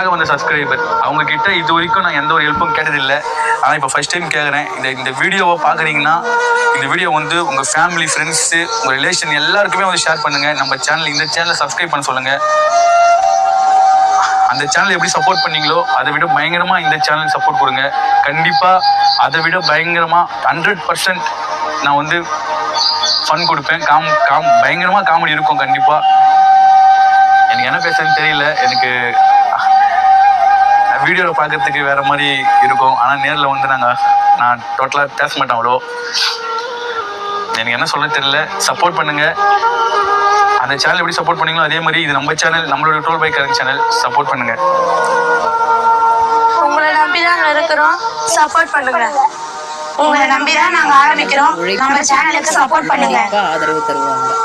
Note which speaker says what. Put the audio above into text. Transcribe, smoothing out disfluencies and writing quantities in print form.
Speaker 1: எனக்காக வந்த சப்ஸ்கிரைபர். அவங்க கிட்ட இது வரைக்கும் நான் எந்த ஒரு ஹெல்ப்பும் கேட்டதில்லை. ஆனால் இப்போ ஃபர்ஸ்ட் டைம் கேட்குறேன். இந்த வீடியோவை பார்க்குறீங்கன்னா இந்த வீடியோ வந்து உங்கள் ஃபேமிலி, ஃப்ரெண்ட்ஸு, உங்கள் ரிலேஷன் எல்லாருக்குமே வந்து ஷேர் பண்ணுங்கள். நம்ம சேனல், இந்த சேனலை சப்ஸ்கிரைப் பண்ண சொல்லுங்கள். அந்த சேனல் எப்படி சப்போர்ட் பண்ணீங்களோ அதை விட பயங்கரமாக இந்த சேனல் சப்போர்ட் கொடுங்க. கண்டிப்பாக அதை விட பயங்கரமாக 100% நான் வந்து ஃபன் கொடுப்பேன். பயங்கரமாக காமெடி இருக்கும். கண்டிப்பாக எனக்கு என்ன பேசுறதுன்னு தெரியல. எனக்கு வீடியோவில் பார்க்கறதுக்கு வேறு மாதிரி இருக்கும். ஆனால் நேரில் வந்து நான் டோட்டலாக பேச மாட்டேன் அவ்வளோ. எனக்கு என்ன சொல்ல தெரியல. சப்போர்ட் பண்ணுங்கள். அந்த சேனல் எப்படி சப்போர்ட் பண்ணீங்களோ அதே மாதிரி இது நம்ம சேனல், நம்மளோட டோல் பைக் சேனல். சப்போர்ட் பண்ணுங்கள்.
Speaker 2: உங்களை நம்பி தான் இருக்கிறோம். சப்போர்ட் பண்ணுங்க. உங்களை நம்பி தான் நாங்கள் ஆரம்பிக்கிறோம். நம்ம சேனலுக்கு சப்போர்ட் பண்ணுங்க.
Speaker 3: ஆதரவு தருவாங்க.